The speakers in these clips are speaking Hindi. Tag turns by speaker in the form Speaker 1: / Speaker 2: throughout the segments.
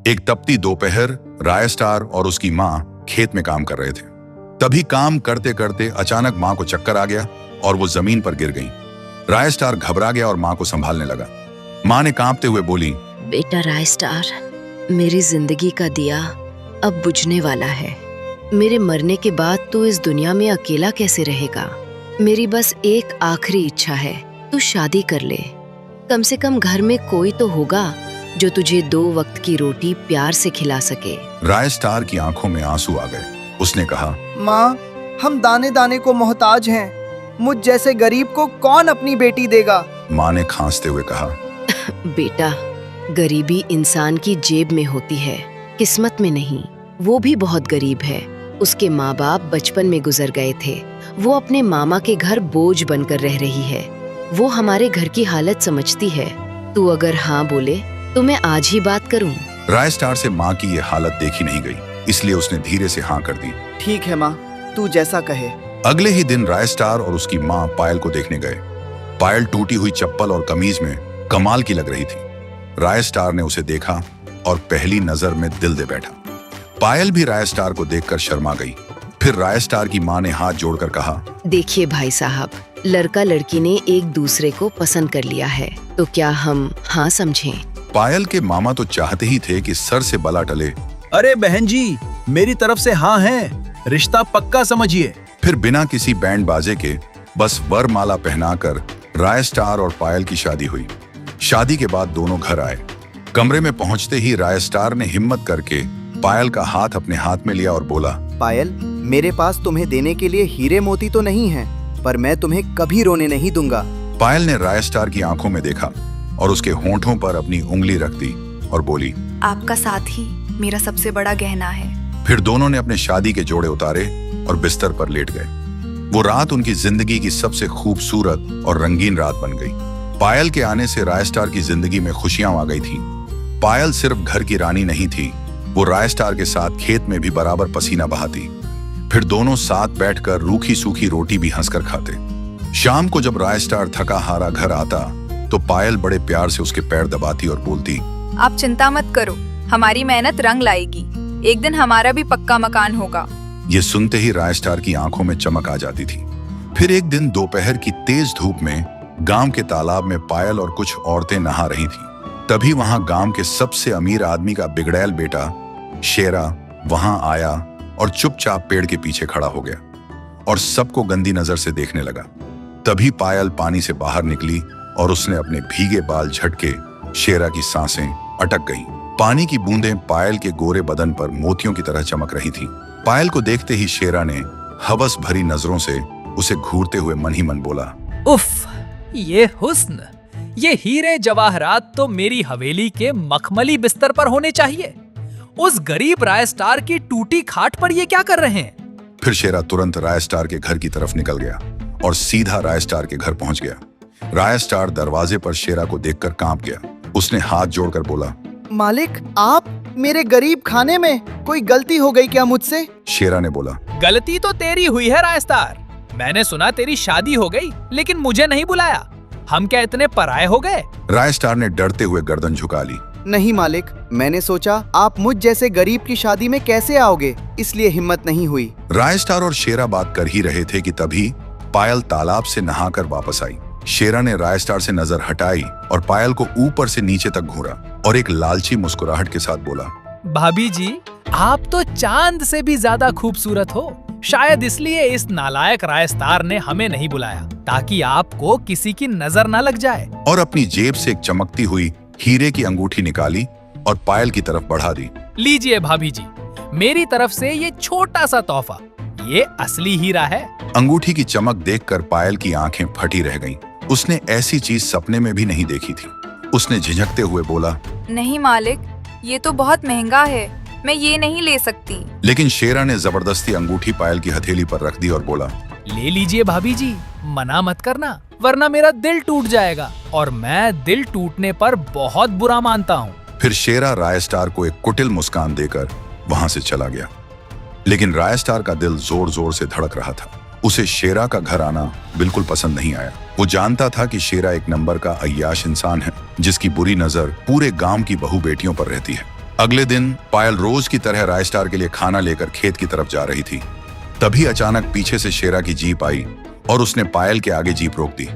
Speaker 1: एक तपती दोपहर राय स्टार और उसकी माँ खेत में काम कर रहे थे। तभी काम करते करते अचानक माँ को चक्कर आ गया और वो जमीन पर गिर गई। राय स्टार घबरा गया और माँ को संभालने लगा। माँ ने कांपते हुए बोली,
Speaker 2: बेटा राय स्टार, मेरी जिंदगी का दिया अब बुझने वाला है। मेरे मरने के बाद तू इस दुनिया में अकेला कैसे रहेगा? मेरी बस एक आखिरी इच्छा है, तू शादी कर ले। कम से कम घर में कोई तो होगा जो तुझे 2 वक्त की रोटी प्यार से खिला सके।
Speaker 1: राय स्टार की आंखों में आंसू आ गए। उसने कहा,
Speaker 3: माँ, हम दाने दाने को मोहताज हैं। मुझ जैसे गरीब को कौन अपनी बेटी देगा?
Speaker 1: माँ ने खांसते हुए कहा,
Speaker 2: बेटा, गरीबी इंसान की जेब में होती है, किस्मत में नहीं। वो भी बहुत गरीब है। उसके माँ बाप बचपन में गुजर गए थे। वो अपने मामा के घर बोझ बनकर रह रही है। वो हमारे घर की हालत समझती है। तू अगर हाँ बोले तो मैं आज ही बात करूं।
Speaker 1: राय स्टार से माँ की ये हालत देखी नहीं गई, इसलिए उसने धीरे से हाँ कर दी।
Speaker 3: ठीक है माँ, तू जैसा कहे।
Speaker 1: अगले ही दिन राय स्टार और उसकी माँ पायल को देखने गए। पायल टूटी हुई चप्पल और कमीज में कमाल की लग रही थी। राय स्टार ने उसे देखा और पहली नजर में दिल दे बैठा। पायल भी राय स्टार को देखकर शर्मा गई। फिर राय स्टार की माँ ने हाथ जोड़कर कहा,
Speaker 2: देखिए भाई साहब, लड़का लड़की ने एक दूसरे को पसंद कर लिया है, तो क्या हम हाँ समझें?
Speaker 1: पायल के मामा तो चाहते ही थे कि सर से बला टले।
Speaker 4: अरे बहन जी, मेरी तरफ से हाँ है, रिश्ता पक्का समझिए।
Speaker 1: फिर बिना किसी बैंड बाजे के बस वरमाला पहनाकर राय स्टार और पायल की शादी हुई। शादी के बाद दोनों घर आए। कमरे में पहुंचते ही राय स्टार ने हिम्मत करके पायल का हाथ अपने हाथ में लिया और बोला,
Speaker 3: पायल, मेरे पास तुम्हें देने के लिए हीरे मोती तो नहीं है, पर मैं तुम्हें कभी रोने नहीं दूंगा।
Speaker 1: पायल ने राय स्टार की आंखों में देखा और उसके होंठों पर अपनी उंगली रख दी और बोली,
Speaker 5: आपका साथ ही मेरा सबसे बड़ा गहना है।
Speaker 1: फिर दोनों ने अपने शादी के जोड़े उतारे और बिस्तर पर लेट गए। वो रात उनकी जिंदगी की सबसे खूबसूरत और रंगीन रात बन गई। पायल के आने से राय स्टार की जिंदगी में खुशियां आ गई थीं। पायल सिर्फ घर की रानी नहीं थी, वो राय स्टार के साथ खेत में भी बराबर पसीना बहाती। फिर दोनों साथ बैठकर रूखी सूखी रोटी भी हंसकर खाते। शाम को जब राय स्टार थका हारा घर आता तो पायल बड़े प्यार से उसके पैर दबाती और बोलती,
Speaker 5: आप चिंता मत करो, हमारी मेहनत रंग लाएगी। एक दिन हमारा भी पक्का मकान होगा।
Speaker 1: ये सुनते ही राय स्टार की आंखों में चमक आ जाती थी। फिर एक दिन दोपहर की तेज धूप में गांव के तालाब में पायल और कुछ औरतें नहा रही थीं। तभी वहां गांव के सबसे अमीर आदमी का बिगड़ैल बेटा शेरा वहां आया और चुपचाप पेड़ के पीछे खड़ा हो गया और सबको गंदी नजर से देखने लगा। तभी पायल पानी से बाहर निकली और उसने अपने भीगे बाल झटके शेरा की सांसें अटक गईं। पानी की बूंदें पायल के गोरे बदन पर मोतियों की तरह चमक रही थीं। पायल को देखते ही शेरा ने हवस भरी नजरों से उसे घूरते हुए मन ही मन बोला,
Speaker 6: उफ, ये हुस्न, ये हीरे जवाहरात तो मेरी हवेली के मखमली बिस्तर पर होने चाहिए। उस गरीब राय स्टार की टूटी खाट पर ये क्या कर रहे हैं?
Speaker 1: फिर शेरा तुरंत राय स्टार के घर की तरफ निकल गया और सीधा राय स्टार के घर पहुंच गया। राय स्टार दरवाजे पर शेरा को देखकर कांप गया। उसने हाथ जोड़कर बोला,
Speaker 3: मालिक, आप मेरे गरीब खाने में कोई गलती हो गई क्या मुझसे?
Speaker 1: शेरा ने बोला,
Speaker 6: गलती तो तेरी हुई है राय स्टार। मैंने सुना तेरी शादी हो गई, लेकिन मुझे नहीं बुलाया। हम क्या इतने पराये हो गए?
Speaker 1: राय स्टार ने डरते हुए गर्दन झुका ली।
Speaker 3: नहीं मालिक, मैंने सोचा आप मुझ जैसे गरीब की शादी में कैसे आओगे, इसलिए हिम्मत नहीं हुई।
Speaker 1: राय स्टार और शेरा बात कर ही रहे थे कि तभी पायल तालाब से नहाकर वापस आई। शेरा ने राय स्टार से नजर हटाई और पायल को ऊपर से नीचे तक घूरा और एक लालची मुस्कुराहट के साथ बोला,
Speaker 6: भाभी जी, आप तो चांद से भी ज्यादा खूबसूरत हो। शायद इसलिए इस नालायक राय स्टार ने हमें नहीं बुलाया, ताकि आपको किसी की नजर न लग जाए।
Speaker 1: और अपनी जेब से एक चमकती हुई हीरे की अंगूठी निकाली और पायल की तरफ बढ़ा दी।
Speaker 6: लीजिए भाभी जी, मेरी तरफ से ये छोटा सा तोहफा, ये असली हीरा है।
Speaker 1: अंगूठी की चमक देखकर पायल की आंखें फटी रह गईं। उसने ऐसी चीज सपने में भी नहीं देखी थी। उसने झिझकते हुए बोला,
Speaker 5: नहीं मालिक, ये तो बहुत महंगा है, मैं ये नहीं ले सकती।
Speaker 1: लेकिन शेरा ने जबरदस्ती अंगूठी पायल की हथेली पर रख दी और बोला,
Speaker 6: ले लीजिए भाभी जी, मना मत करना, वरना मेरा दिल टूट जाएगा और मैं दिल टूटने पर बहुत बुरा मानता हूँ।
Speaker 1: फिर शेरा राय स्टार को एक कुटिल मुस्कान देकर वहां से चला गया। लेकिन राय स्टार का दिल जोर जोर से धड़क रहा था। उसे शेरा का घर आना बिल्कुल पसंद नहीं आया। वो जानता था कि शेरा एक नंबर का अय्याश इंसान है, जिसकी बुरी नजर पूरे गांव की बहू बेटियों पर रहती है। अगले दिन पायल रोज की तरह रायस्टार के लिए खाना लेकर खेत की तरफ जा रही थी। तभी अचानक पीछे से शेरा की जीप आई और उसने पायल के आगे जीप रोक दी।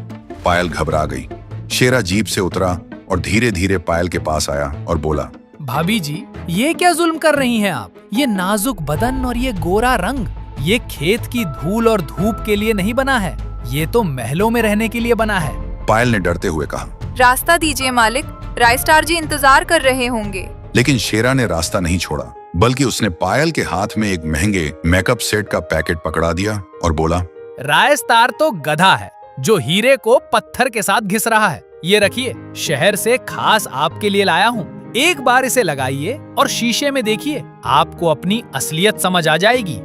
Speaker 1: पायल घबरा गई। शेरा जीप से उतरा और धीरे धीरे पायल के पास आया और बोला,
Speaker 6: भाभी जी, ये क्या जुल्म कर रही हैं आप? ये नाजुक बदन और ये गोरा रंग, ये खेत की धूल और धूप के लिए नहीं बना है, ये तो महलों में रहने के लिए बना है।
Speaker 1: पायल ने डरते हुए कहा।
Speaker 5: रास्ता दीजिए मालिक, रायस्टार जी इंतजार कर रहे होंगे।
Speaker 1: लेकिन शेरा ने रास्ता नहीं छोड़ा, बल्कि उसने पायल के हाथ में एक महंगे मेकअप सेट का पैकेट पकड़ा दिया और बोला,
Speaker 6: रायस्टार तो गधा है जो हीरे को पत्थर के साथ घिस रहा है। ये रखिए, शहर से खास आपके लिए लाया हूँ। एक बार इसे लगाइए और शीशे में देखिए, आपको अपनी असलियत समझ आ जाएगी।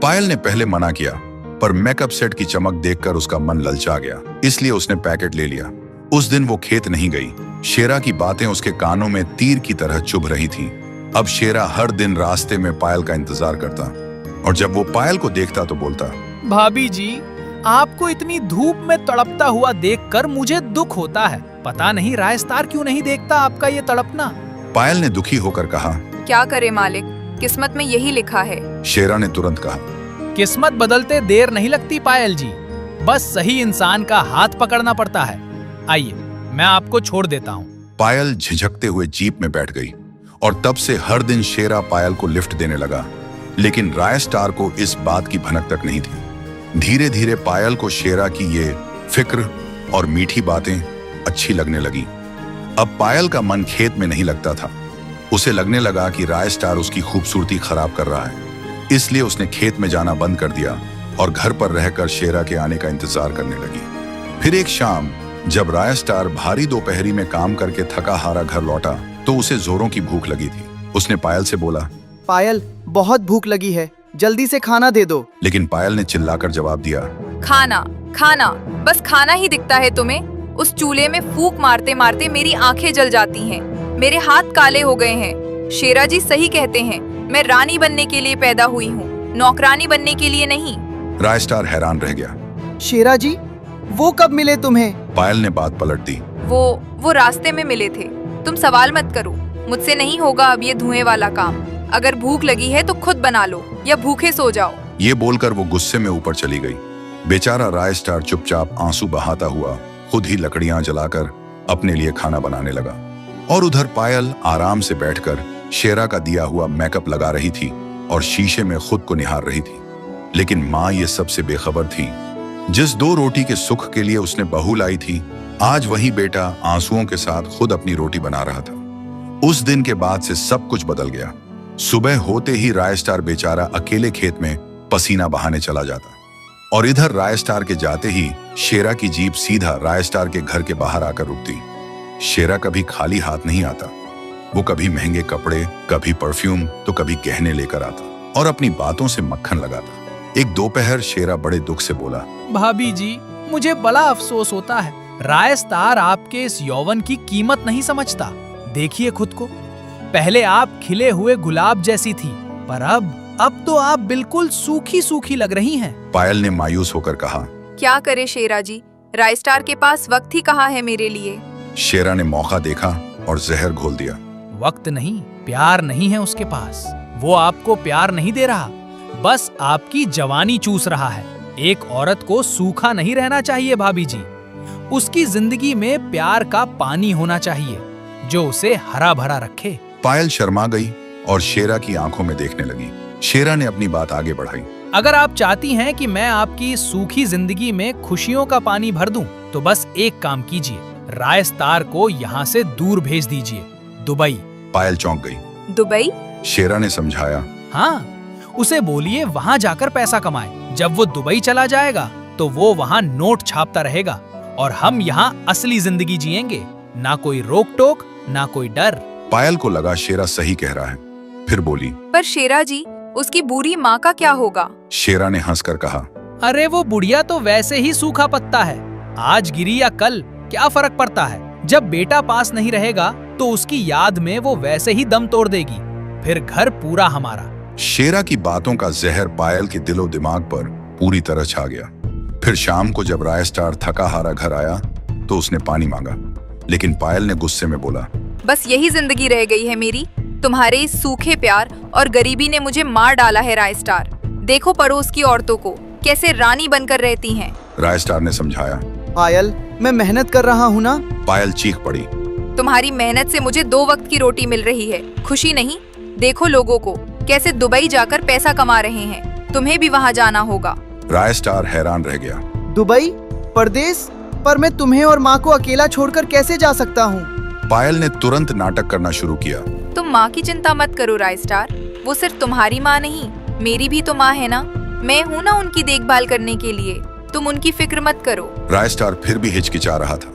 Speaker 1: पायल ने पहले मना किया, पर मेकअप सेट की चमक देखकर उसका मन ललचा गया, इसलिए उसने पैकेट ले लिया। उस दिन वो खेत नहीं गई। शेरा की बातें उसके कानों में तीर की तरह चुभ रही थीं। अब शेरा हर दिन रास्ते में पायल का इंतजार करता और जब वो पायल को देखता तो बोलता,
Speaker 6: भाभी जी, आपको इतनी धूप में तड़पता हुआ देखकर मुझे दुख होता है। पता नहीं रायस्टार क्यों नहीं देखता आपका ये तड़पना।
Speaker 1: पायल ने दुखी होकर कहा।
Speaker 5: क्या करे मालिक, किस्मत में यही लिखा है।
Speaker 1: शेरा ने तुरंत कहा,
Speaker 6: किस्मत बदलते देर नहीं लगती पायल जी, बस सही इंसान का हाथ पकड़ना पड़ता है। आइए, मैं आपको छोड़ देता हूँ।
Speaker 1: पायल झिझकते हुए जीप में बैठ गई और तब से हर दिन शेरा पायल को लिफ्ट देने लगा। लेकिन रायस्टार को इस बात की भनक तक नहीं थी। धीरे धीरे पायल को शेरा की ये फिक्र और मीठी बातें अच्छी लगने लगी। अब पायल का मन खेत में नहीं लगता था। उसे लगने लगा कि रायस्टार उसकी खूबसूरती खराब कर रहा है, इसलिए उसने खेत में जाना बंद कर दिया और घर पर रहकर शेरा के आने का इंतजार करने लगी। फिर एक शाम जब रायस्टार भारी दोपहरी में काम करके थका हारा घर लौटा तो उसे जोरों की भूख लगी थी। उसने पायल से बोला,
Speaker 3: पायल, बहुत भूख लगी है, जल्दी से खाना दे दो।
Speaker 1: लेकिन पायल ने चिल्लाकर जवाब दिया,
Speaker 5: खाना खाना, बस खाना ही दिखता है तुम्हें। उस चूल्हे में फूंक मारते मारते मेरी आंखें जल जाती हैं, मेरे हाथ काले हो गए हैं। शेरा जी सही कहते हैं, मैं रानी बनने के लिए पैदा हुई हूँ, नौकरानी बनने के लिए नहीं।
Speaker 1: रायस्टार हैरान रह गया।
Speaker 3: शेरा जी, वो कब मिले तुम्हें?
Speaker 1: पायल ने बात पलट दी।
Speaker 5: वो रास्ते में मिले थे। तुम सवाल मत करो, मुझसे नहीं होगा अब ये धुएं वाला काम। अगर भूख लगी है तो खुद बना लो या भूखे सो जाओ।
Speaker 1: ये बोलकर वो गुस्से में ऊपर चली गई। बेचारा रायस्टार चुपचाप आंसू बहाता हुआ खुद ही लकड़ियां जलाकर अपने लिए खाना बनाने लगा और उधर पायल आराम से बैठकर शेरा का दिया हुआ मेकअप लगा रही थी और शीशे में खुद को निहार रही थी। लेकिन माँ ये सबसे बेखबर थी। जिस 2 रोटी के सुख के लिए उसने बहू लाई थी, आज वही बेटा आंसुओं के साथ खुद अपनी रोटी बना रहा था। उस दिन के बाद से सब कुछ बदल गया। सुबह होते ही रायस्टार बेचारा अकेले खेत में पसीना बहाने चला जाता और इधर रायस्टार के जाते ही शेरा की जीप सीधा रायस्टार के घर के बाहर आकर रुकती। शेरा कभी खाली हाथ नहीं आता। वो कभी महंगे कपड़े, कभी परफ्यूम तो कभी गहने लेकर आता और अपनी बातों से मक्खन लगाता। एक दोपहर शेरा बड़े दुख से बोला,
Speaker 6: भाभी जी, मुझे बड़ा अफसोस होता है। रायस्टार आपके इस यौवन की कीमत नहीं समझता। देखिए खुद को, पहले आप खिले हुए गुलाब जैसी थी, पर अब तो आप बिल्कुल सूखी सूखी लग रही हैं।
Speaker 1: पायल ने मायूस होकर कहा।
Speaker 5: क्या करे शेरा जी, रायस्टार के पास वक्त ही कहाँ है मेरे लिए।
Speaker 1: शेरा ने मौका देखा और जहर घोल दिया।
Speaker 6: वक्त नहीं, प्यार नहीं है उसके पास। वो आपको प्यार नहीं दे रहा, बस आपकी जवानी चूस रहा है। एक औरत को सूखा नहीं रहना चाहिए भाभी जी। उसकी जिंदगी में प्यार का पानी होना चाहिए जो उसे हरा भरा रखे।
Speaker 1: पायल शर्मा गई और शेरा की आंखों में देखने लगी। शेरा ने अपनी बात आगे बढ़ाई।
Speaker 6: अगर आप चाहती हैं कि मैं आपकी सूखी जिंदगी में खुशियों का पानी भर दूं, तो बस एक काम कीजिए, रायस्टार को यहाँ से दूर भेज दीजिए, दुबई।
Speaker 1: पायल चौंक गई।
Speaker 5: दुबई?
Speaker 1: शेरा ने समझाया।
Speaker 6: हाँ, उसे बोलिए वहाँ जाकर पैसा कमाए। जब वो दुबई चला जाएगा तो वो वहाँ नोट छापता रहेगा और हम यहाँ असली जिंदगी जिएंगे। ना कोई रोक टोक, ना कोई डर।
Speaker 1: पायल को लगा शेरा सही कह रहा है, फिर बोली,
Speaker 5: पर शेरा जी, उसकी बुरी माँ का क्या होगा?
Speaker 1: शेरा ने हंसकर कहा,
Speaker 6: अरे वो बुढ़िया तो वैसे ही सूखा पत्ता है, आज गिरी या कल क्या फर्क पड़ता है। जब बेटा पास नहीं रहेगा तो उसकी याद में वो वैसे ही दम तोड़ देगी, फिर घर पूरा हमारा।
Speaker 1: शेरा की बातों का जहर पायल के दिलो दिमाग पर पूरी तरह छा गया। फिर शाम को जब रायस्टार थका हारा घर आया तो उसने पानी मांगा, लेकिन पायल ने गुस्से में बोला,
Speaker 5: बस यही जिंदगी रह गई है मेरी, तुम्हारे इस सूखे प्यार और गरीबी ने मुझे मार डाला है राय स्टार। देखो पड़ोस की औरतों को कैसे रानी बनकर रहती हैं।
Speaker 1: राय स्टार ने समझाया।
Speaker 3: पायल, मैं मेहनत कर रहा हूँ ना।
Speaker 1: पायल चीख पड़ी।
Speaker 5: तुम्हारी मेहनत से मुझे 2 वक्त की रोटी मिल रही है, खुशी नहीं। देखो लोगों को कैसे दुबई जाकर पैसा कमा रहे हैं, तुम्हें भी वहाँ जाना होगा।
Speaker 1: राय स्टार हैरान रह गया।
Speaker 3: दुबई? परदेश? पर मैं तुम्हें और माँ को अकेला छोड़कर कैसे जा सकता हूँ?
Speaker 1: पायल ने तुरंत नाटक करना शुरू किया।
Speaker 5: तुम माँ की चिंता मत करो राय स्टार, वो सिर्फ तुम्हारी माँ नहीं, मेरी भी तो माँ है ना। मैं हूँ ना उनकी देखभाल करने के लिए, तुम उनकी फिक्र मत करो।
Speaker 1: राय स्टार फिर भी हिचकिचा रहा था।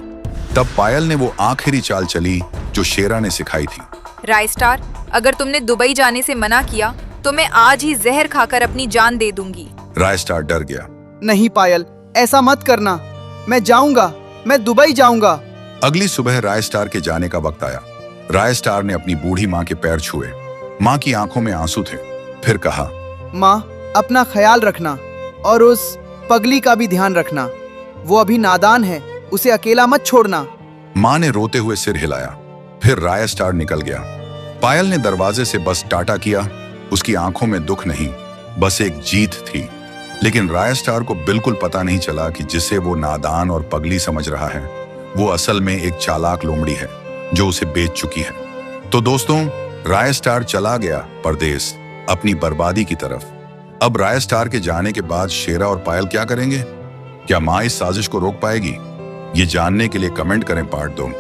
Speaker 1: तब पायल ने वो आखिरी चाल चली जो शेरा ने सिखाई थी।
Speaker 5: राय स्टार, अगर तुमने दुबई जाने से मना किया तो मैं आज ही जहर खाकर अपनी जान दे दूंगी।
Speaker 1: राय स्टार डर गया।
Speaker 3: नहीं पायल, ऐसा मत करना। मैं जाऊंगा, मैं दुबई जाऊंगा।
Speaker 1: अगली सुबह राय स्टार के जाने का वक्त आया। राय स्टार ने अपनी बूढ़ी माँ के पैर छुए। माँ की आंखों में आंसू थे। फिर कहा,
Speaker 3: माँ, अपना ख्याल रखना और उस पगली का भी ध्यान रखना। वो अभी नादान है, उसे अकेला मत छोड़ना।
Speaker 1: माँ ने रोते हुए सिर हिलाया। फिर राय स्टार निकल गया। पायल ने दरवाजे से बस टाटा किया। उसकी आंखों में दुख नहीं, बस एक जीत थी। लेकिन राय स्टार को बिल्कुल पता नहीं चला कि जिसे वो नादान और पगली समझ रहा है, वो असल में एक चालाक लोमड़ी है जो उसे बेच चुकी है। तो दोस्तों, राय स्टार चला गया परदेश, अपनी बर्बादी की तरफ। अब राय स्टार के जाने के बाद शेरा और पायल क्या करेंगे? क्या माँ इस साजिश को रोक पाएगी? ये जानने के लिए कमेंट करें पार्ट 2।